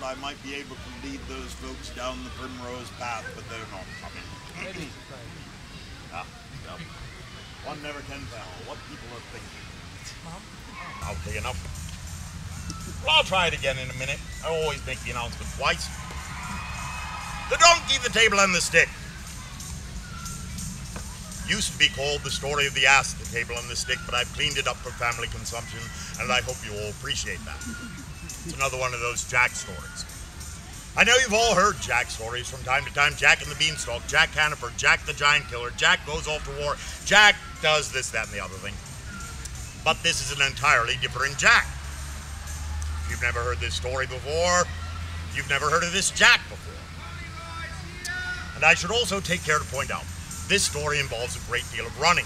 I might be able to lead those folks down the primrose path, but they're not coming. Ah, well, one never can tell what people are thinking. Okay, enough. Well, I'll try it again in a minute. I always make the announcement twice. The donkey, the table, and the stick. Used to be called The Story of the Ass, the Table, and the Stick, but I've cleaned it up for family consumption, and I hope you all appreciate that. It's another one of those Jack stories. I know you've all heard Jack stories from time to time. Jack and the Beanstalk, Jack Hannaford, Jack the Giant Killer, Jack goes off to war, Jack does this, that, and the other thing. But this is an entirely different Jack. If you've never heard this story before, you've never heard of this Jack before. And I should also take care to point out, this story involves a great deal of running.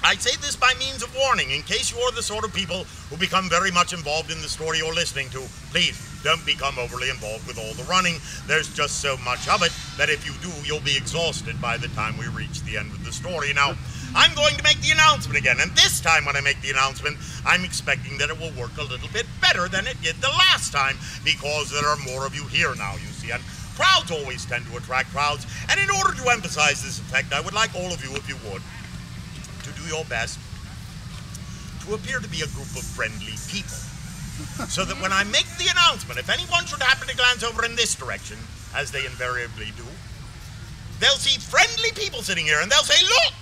I say this by means of warning, in case you're the sort of people who become very much involved in the story you're listening to. Please, don't become overly involved with all the running. There's just so much of it that if you do, you'll be exhausted by the time we reach the end of the story. Now, I'm going to make the announcement again, and this time when I make the announcement, I'm expecting that it will work a little bit better than it did the last time, because there are more of you here now, you see, and crowds always tend to attract crowds, and in order to emphasize this effect, I would like all of you, if you would, to do your best to appear to be a group of friendly people, so that when I make the announcement, if anyone should happen to glance over in this direction, as they invariably do, they'll see friendly people sitting here, and they'll say, look,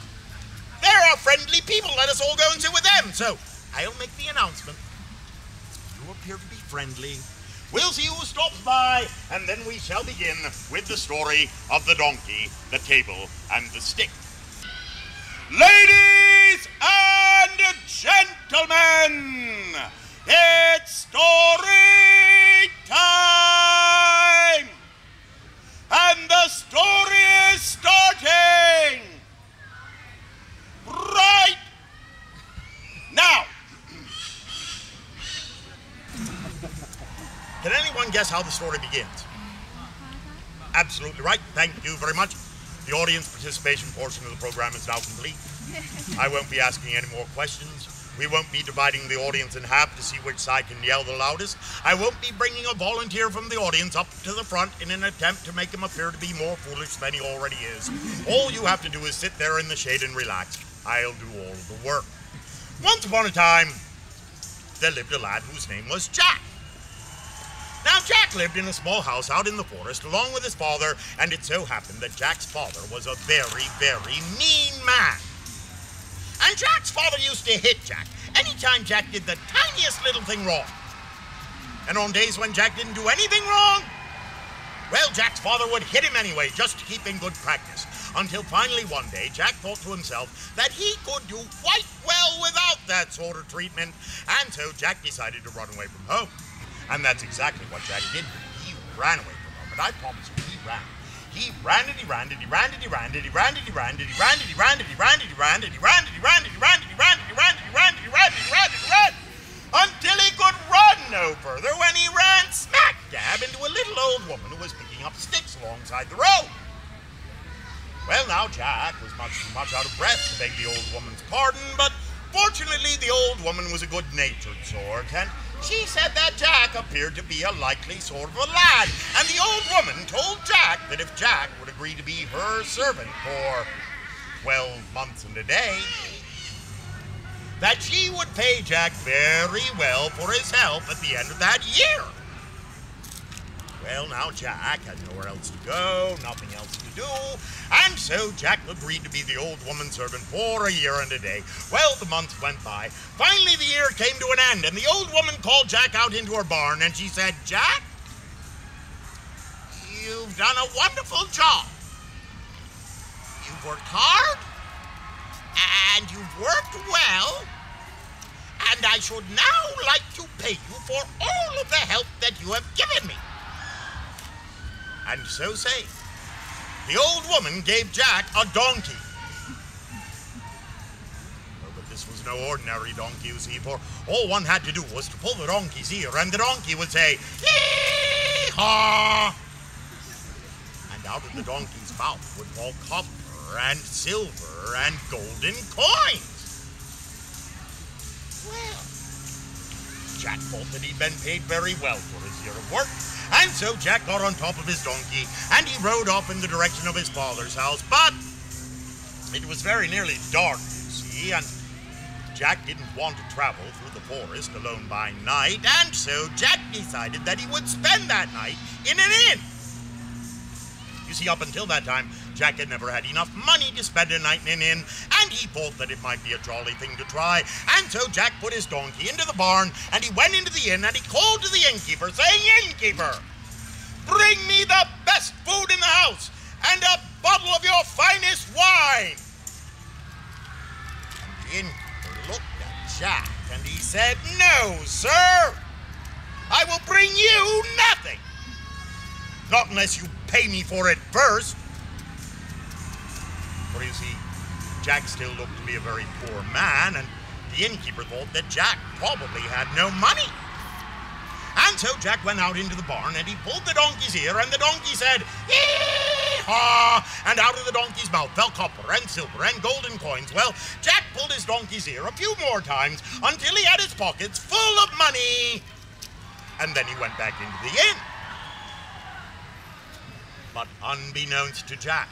there are friendly people, let us all go and sit with them. So, I'll make the announcement. You appear to be friendly. We'll see who stops by, and then we shall begin with the story of the donkey, the table, and the stick. Ladies and gentlemen, it's story time! And the story is starting right now. Can anyone guess how the story begins? Absolutely right. Thank you very much. The audience participation portion of the program is now complete. I won't be asking any more questions. We won't be dividing the audience in half to see which side can yell the loudest. I won't be bringing a volunteer from the audience up to the front in an attempt to make him appear to be more foolish than he already is. All you have to do is sit there in the shade and relax. I'll do all of the work. Once upon a time, there lived a lad whose name was Jack. Now, Jack lived in a small house out in the forest along with his father, and it so happened that Jack's father was a very, very mean man. And Jack's father used to hit Jack anytime Jack did the tiniest little thing wrong. And on days when Jack didn't do anything wrong, well, Jack's father would hit him anyway, just to keep in good practice. Until finally one day, Jack thought to himself that he could do quite well without that sort of treatment, and so Jack decided to run away from home. And that's exactly what Jack did. He ran away from home, and I promise you, he ran. He ran and he ran and he ran and he ran and he ran and he ran and he ran and he ran and he ran and he ran and he ran and he ran and he ran and he ran and he ran and he ran and he ran and he ran and he ran until he could run no further, when he ran smack dab into a little old woman who was picking up sticks alongside the road. Well, now Jack was much too much out of breath to beg the old woman's pardon, but fortunately the old woman was a good-natured sort, and she said that Jack appeared to be a likely sort of a lad, and the old woman told Jack that if Jack would agree to be her servant for 12 months and a day, that she would pay Jack very well for his help at the end of that year. Well, now Jack had nowhere else to go, nothing else to do, and so Jack agreed to be the old woman's servant for a year and a day. Well, the months went by. Finally, the year came to an end, and the old woman called Jack out into her barn, and she said, Jack, you've done a wonderful job. You've worked hard, and you've worked well, and I should now like to pay you for all of the help that you have given me. And so saying, the old woman gave Jack a donkey. Oh, but this was no ordinary donkey, you see, for all one had to do was to pull the donkey's ear, and the donkey would say, "Yee-haw!" And out of the donkey's mouth would fall copper and silver and golden coins. Well, Jack thought that he'd been paid very well for his year of work, and so Jack got on top of his donkey, and he rode off in the direction of his father's house. But it was very nearly dark, you see, and Jack didn't want to travel through the forest alone by night, and so Jack decided that he would spend that night in an inn. You see, up until that time, Jack had never had enough money to spend a night in an inn, and he thought that it might be a jolly thing to try. And so Jack put his donkey into the barn, and he went into the inn, and he called to the innkeeper, saying, "Innkeeper, bring me the best food in the house, and a bottle of your finest wine." And the innkeeper looked at Jack, and he said, "No, sir, I will bring you nothing. Not unless you pay me for it first." For you see, Jack still looked to be a very poor man, and the innkeeper thought that Jack probably had no money. And so Jack went out into the barn, and he pulled the donkey's ear, and the donkey said, "Hee-haw!" And out of the donkey's mouth fell copper and silver and golden coins. Well, Jack pulled his donkey's ear a few more times until he had his pockets full of money. And then he went back into the inn. But unbeknownst to Jack,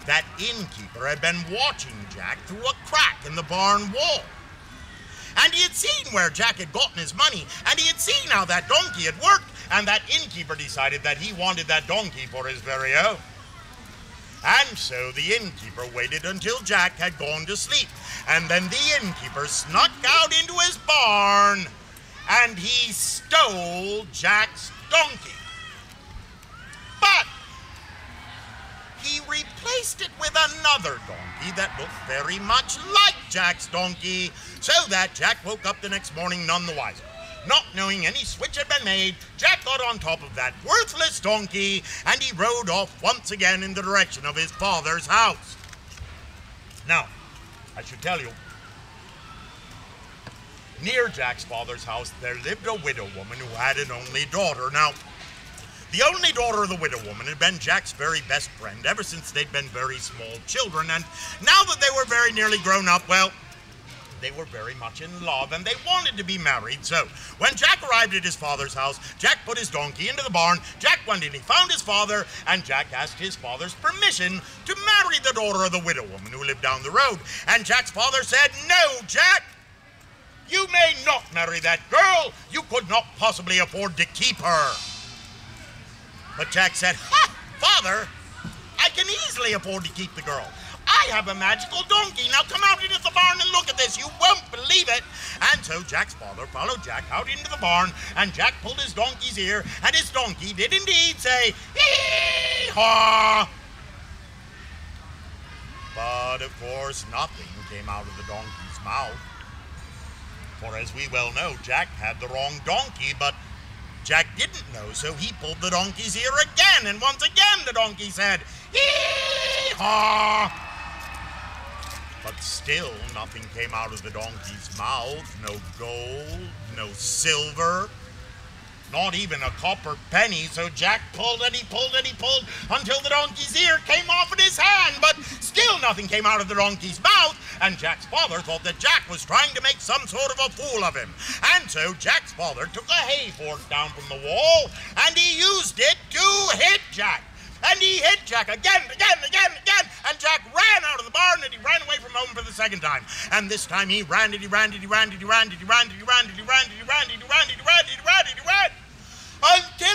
that innkeeper had been watching Jack through a crack in the barn wall. And he had seen where Jack had gotten his money, and he had seen how that donkey had worked, and that innkeeper decided that he wanted that donkey for his very own. And so the innkeeper waited until Jack had gone to sleep, and then the innkeeper snuck out into his barn, and he stole Jack's donkey. But he replaced it with another donkey that looked very much like Jack's donkey, so that Jack woke up the next morning none the wiser. Not knowing any switch had been made, Jack got on top of that worthless donkey, and he rode off once again in the direction of his father's house. Now, I should tell you, near Jack's father's house there lived a widow woman who had an only daughter. Now, the only daughter of the widow woman had been Jack's very best friend ever since they'd been very small children, and now that they were very nearly grown up, well, they were very much in love, and they wanted to be married. So when Jack arrived at his father's house, Jack put his donkey into the barn, Jack went in, he found his father, and Jack asked his father's permission to marry the daughter of the widow woman who lived down the road. And Jack's father said, "No, Jack, you may not marry that girl. You could not possibly afford to keep her." But Jack said, "Ha, Father, I can easily afford to keep the girl. I have a magical donkey. Now come out into the barn and look at this. You won't believe it." And so Jack's father followed Jack out into the barn, and Jack pulled his donkey's ear, and his donkey did indeed say, "Hee-haw!" But of course, nothing came out of the donkey's mouth. For as we well know, Jack had the wrong donkey, but Jack didn't know, so he pulled the donkey's ear again, and once again the donkey said, "Hee-haw!" But still nothing came out of the donkey's mouth. No gold, no silver, not even a copper penny. So Jack pulled and he pulled and he pulled until the donkey's ear came off in his hand, but still nothing came out of the donkey's mouth, and Jack's father thought that Jack was trying to make some sort of a fool of him. And so Jack's father took a hay fork down from the wall, and he used it to hit Jack. And he hit Jack again, and Jack ran out of the barn, and he ran away from home for the second time. And this time he ran, until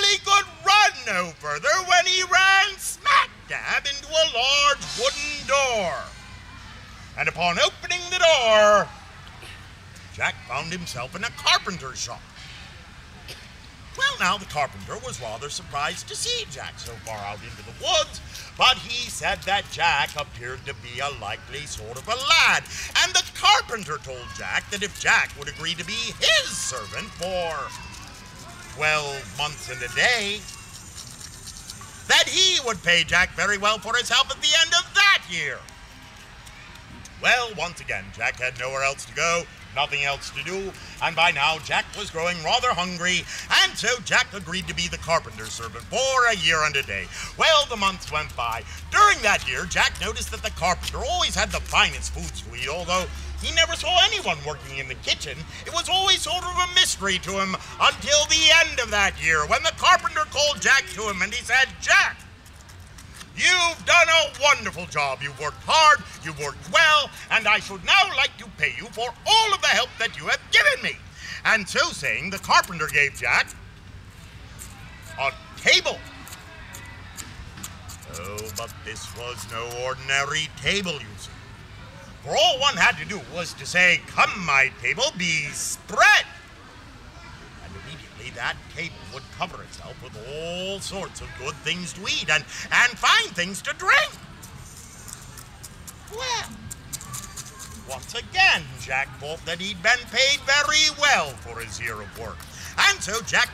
he could run no further, when he ran smack dab into a large wooden door. And upon opening the door, Jack found himself in a carpenter's shop. Well, now, the carpenter was rather surprised to see Jack so far out into the woods, but he said that Jack appeared to be a likely sort of a lad, and the carpenter told Jack that if Jack would agree to be his servant for 12 months and a day, that he would pay Jack very well for his help at the end of that year. Well, once again, Jack had nowhere else to go, nothing else to do, and by now Jack was growing rather hungry, and so Jack agreed to be the carpenter's servant for a year and a day. Well, the months went by. During that year, Jack noticed that the carpenter always had the finest foods to eat, although He never saw anyone working in the kitchen. It was always sort of a mystery to him until the end of that year when the carpenter called Jack to him and he said, "Jack, you've done a wonderful job. You've worked hard, you've worked well, and I should now like to pay you for all of the help that you have given me." And so saying, the carpenter gave Jack a table. Oh, but this was no ordinary table, you see. For all one had to do was to say, "Come, my table, be spread." And immediately that table would cover itself with all sorts of good things to eat and fine things to drink. Well, once again, Jack thought that he'd been paid very well for his year of work. And so Jack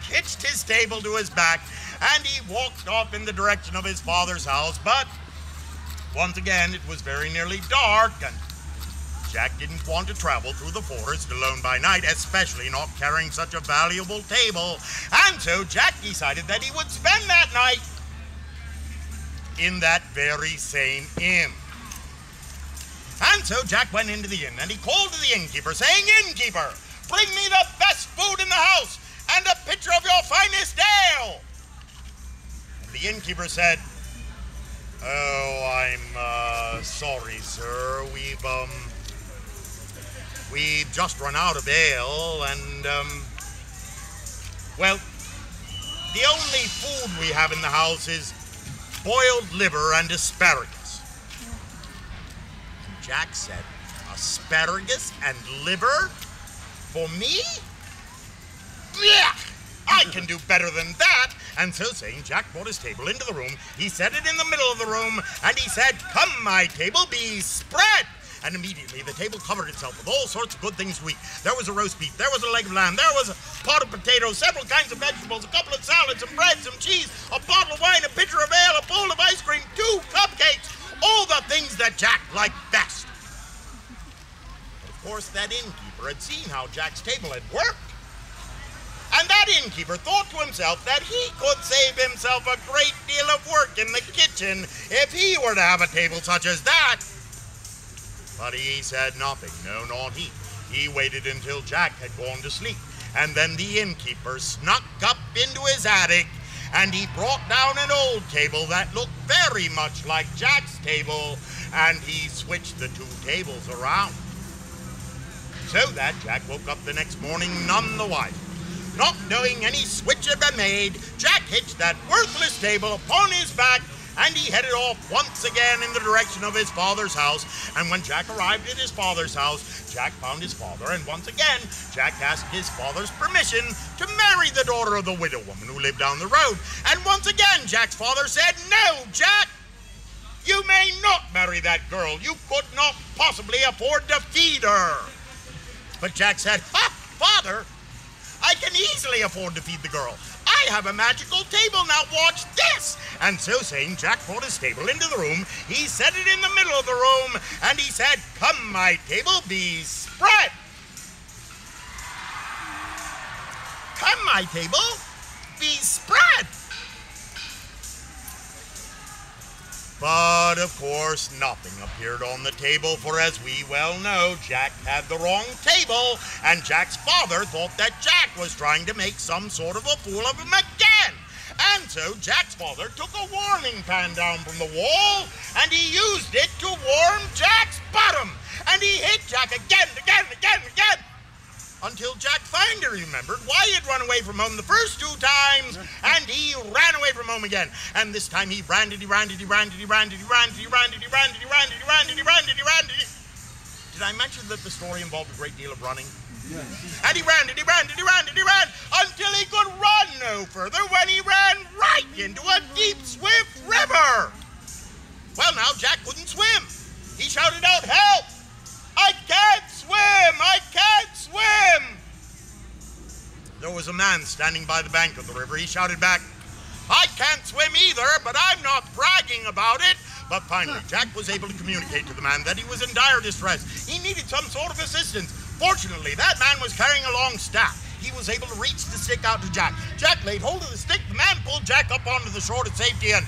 hitched his table to his back and he walked off in the direction of his father's house. But once again, it was very nearly dark, and Jack didn't want to travel through the forest alone by night, especially not carrying such a valuable table. And so Jack decided that he would spend that night in that very same inn. And so Jack went into the inn, and he called to the innkeeper, saying, "Innkeeper, bring me the best food in the house and a pitcher of your finest ale." And the innkeeper said, "Oh, I'm sorry, sir. We've just run out of ale, and, well, the only food we have in the house is boiled liver and asparagus." And Jack said, "Asparagus and liver? For me? Yeah, I can do better than that." And so saying, Jack brought his table into the room. He set it in the middle of the room, and he said, "Come, my table, be spread." And immediately the table covered itself with all sorts of good things to eat. There was a roast beef, there was a leg of lamb, there was a pot of potatoes, several kinds of vegetables, a couple of salads, some bread, some cheese, a bottle of wine, a pitcher of ale, a bowl of ice cream, 2 cupcakes, all the things that Jack liked best. But of course, that innkeeper had seen how Jack's table had worked. And that innkeeper thought to himself that he could save himself a great deal of work in the kitchen if he were to have a table such as that. But he said nothing, no, not he. He waited until Jack had gone to sleep, and then the innkeeper snuck up into his attic, and he brought down an old table that looked very much like Jack's table, and he switched the 2 tables around. So that Jack woke up the next morning none the wiser. Not knowing any switch had been made, Jack hitched that worthless table upon his back, and he headed off once again in the direction of his father's house. And when Jack arrived at his father's house, Jack found his father, and once again, Jack asked his father's permission to marry the daughter of the widow woman who lived down the road. And once again, Jack's father said, "No, Jack, you may not marry that girl. You could not possibly afford to feed her." But Jack said, "Ha, Father, I can easily afford to feed the girl. I have a magical table, now watch this." And so saying, Jack brought his table into the room, he set it in the middle of the room, and he said, "Come, my table, be spread." Come, my table, be spread. But, of course, nothing appeared on the table, for as we well know, Jack had the wrong table, and Jack's father thought that Jack was trying to make some sort of a fool of him again. And so Jack's father took a warming pan down from the wall, and he used it to warm Jack's bottom. And he hit Jack again, until Jack finally remembered why he had run away from home the first 2 times, and he ran away from home again. And this time he ran. Did I mention that the story involved a great deal of running? Yes. And he ran until he could run no further when he ran right into a deep, swift river. Well, now Jack couldn't swim. He shouted out, "Help! I can't swim! I can't swim!" There was a man standing by the bank of the river. He shouted back, "I can't swim either, but I'm not bragging about it." But finally, Jack was able to communicate to the man that he was in dire distress. He needed some sort of assistance. Fortunately, that man was carrying a long staff. He was able to reach the stick out to Jack. Jack laid hold of the stick. The man pulled Jack up onto the shore to safety, and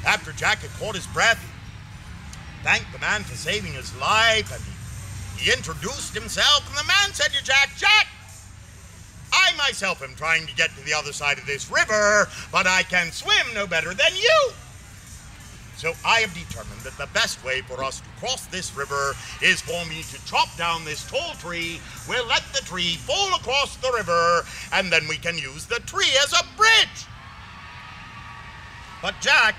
after Jack had caught his breath, thanked the man for saving his life, and he introduced himself, and the man said to Jack, "Jack, I myself am trying to get to the other side of this river, but I can swim no better than you. So I have determined that the best way for us to cross this river is for me to chop down this tall tree. We'll let the tree fall across the river, and then we can use the tree as a bridge." "But Jack,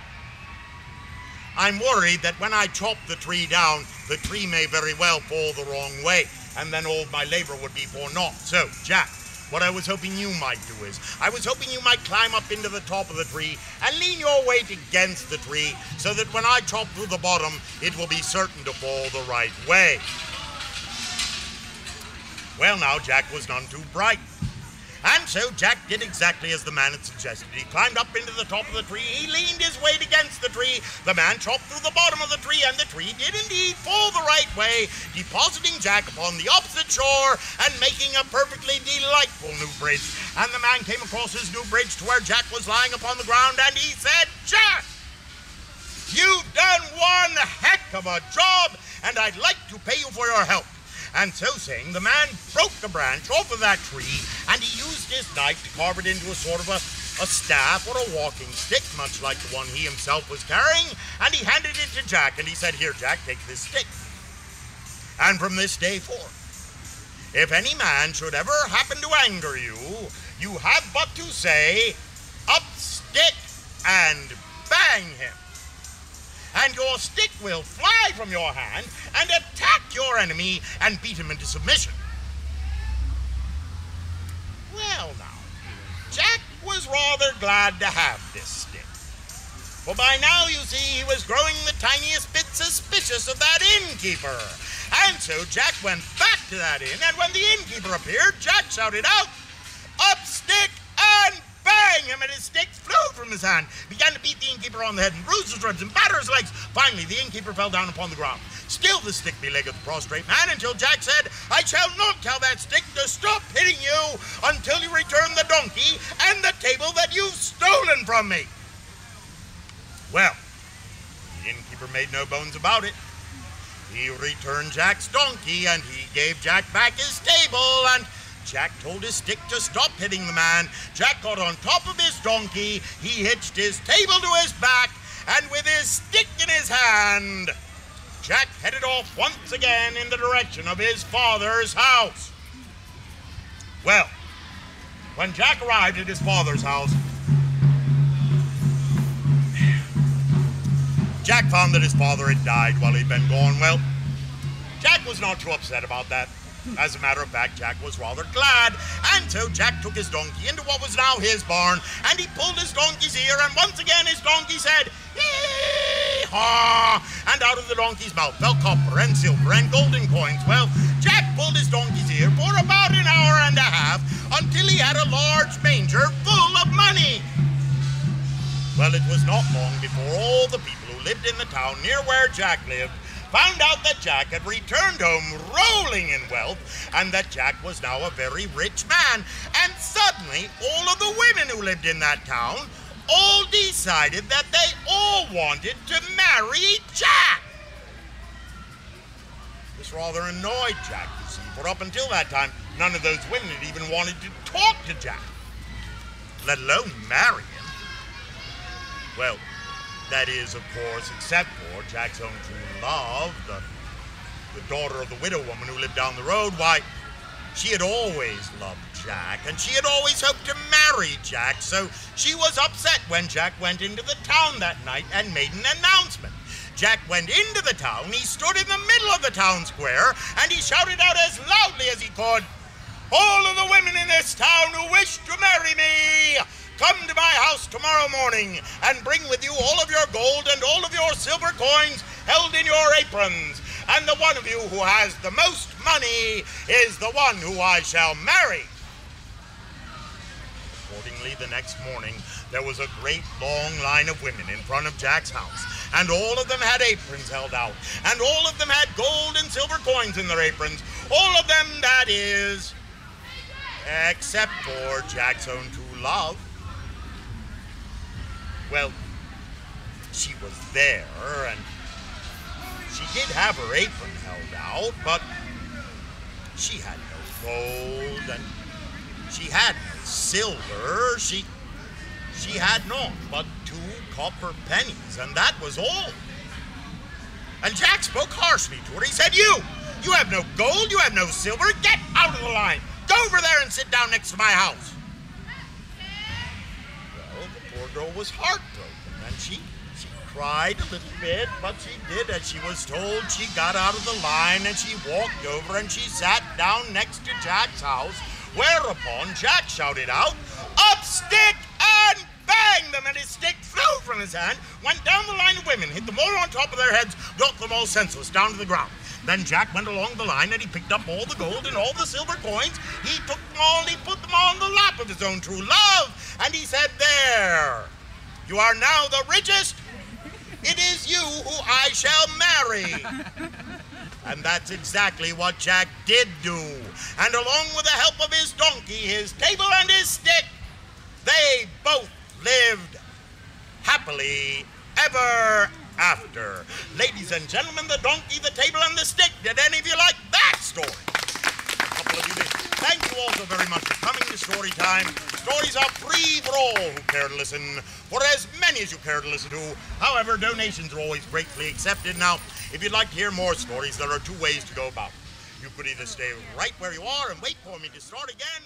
I'm worried that when I chop the tree down, the tree may very well fall the wrong way, and then all my labor would be for naught. So, Jack, what I was hoping you might do is, I was hoping you might climb up into the top of the tree and lean your weight against the tree so that when I chop through the bottom, it will be certain to fall the right way." Well, now, Jack was none too bright. And so Jack did exactly as the man had suggested. He climbed up into the top of the tree, he leaned his weight against the tree, the man chopped through the bottom of the tree, and the tree did indeed fall the right way, depositing Jack upon the opposite shore and making a perfectly delightful new bridge. And the man came across his new bridge to where Jack was lying upon the ground, and he said, "Jack, you've done one heck of a job, and I'd like to pay you for your help." And so saying, the man broke the branch off of that tree, and he used his knife to carve it into a sort of a staff or a walking stick, much like the one he himself was carrying, and he handed it to Jack, and he said, "Here, Jack, take this stick. And from this day forth, if any man should ever happen to anger you, you have but to say, 'Up stick,' and bang him. And your stick will fly from your hand and attack your enemy and beat him into submission." Well, now, Jack was rather glad to have this stick. For by now, you see, he was growing the tiniest bit suspicious of that innkeeper. And so Jack went back to that inn, and when the innkeeper appeared, Jack shouted out, "Up stick and bang him!" And his stick flew from his hand, began to beat the innkeeper on the head and bruise his ribs and batter his legs. Finally, the innkeeper fell down upon the ground. Still the stick beleaguered the prostrate man until Jack said, "I shall not tell that stick to stop hitting you until you return the donkey and the table that you've stolen from me." Well, the innkeeper made no bones about it. He returned Jack's donkey, and he gave Jack back his table, and Jack told his stick to stop hitting the man. Jack got on top of his donkey, he hitched his table to his back, and with his stick in his hand, Jack headed off once again in the direction of his father's house. Well, when Jack arrived at his father's house, Jack found that his father had died while he'd been gone. Well, Jack was not too upset about that. As a matter of fact, Jack was rather glad, and so Jack took his donkey into what was now his barn, and he pulled his donkey's ear, and once again his donkey said, "Hee-haw!" And out of the donkey's mouth fell copper and silver and golden coins. Well, Jack pulled his donkey's ear for about an hour and a half until he had a large manger full of money. Well, it was not long before all the people who lived in the town near where Jack lived found out that Jack had returned home rolling in wealth, and that Jack was now a very rich man. And suddenly, all of the women who lived in that town all decided that they all wanted to marry Jack. This rather annoyed Jack, you see, for up until that time, none of those women had even wanted to talk to Jack, let alone marry him. Well, that is, of course, except for Jack's own true love, the daughter of the widow woman who lived down the road. Why, she had always loved Jack, and she had always hoped to marry Jack, so she was upset when Jack went into the town that night and made an announcement. Jack went into the town, he stood in the middle of the town square, and he shouted out as loudly as he could, "All of the women in this town who wish to marry me, come to my house tomorrow morning and bring with you all of your gold and all of your silver coins held in your aprons. And the one of you who has the most money is the one who I shall marry." Accordingly, the next morning, there was a great long line of women in front of Jack's house, and all of them had aprons held out, and all of them had gold and silver coins in their aprons. All of them, that is, except for Jack's own true love. Well, she was there, and She did have her apron held out, but she had no gold, and she had no silver. She had naught but 2 copper pennies, and that was all. And Jack spoke harshly to her. He said, You have no gold, you have no silver, get out of the line. Go over there and sit down next to my house. Well, the poor girl was heartbroken, and she cried a little bit, but she did as she was told. She got out of the line, and she walked over, and she sat down next to Jack's house, whereupon Jack shouted out, Up stick! And bang them, and his stick flew from his hand, went down the line of women, hit them all on top of their heads, knocked them all senseless down to the ground. Then Jack went along the line, and he picked up all the gold and all the silver coins. He took them all, and he put them all in the lap of his own true love, and he said, There, you are now the richest. It is you who I shall marry. And that's exactly what Jack did do. And along with the help of his donkey, his table, and his stick, they both lived happily ever after. Ladies and gentlemen, the donkey, the table, and the stick. Did any of you like that story? A couple of you did. Thank you all so very much for coming to Story Time. Stories are free for all who care to listen, for as many as you care to listen to. However, donations are always gratefully accepted. Now, if you'd like to hear more stories, there are 2 ways to go about it. You could either stay right where you are and wait for me to start again,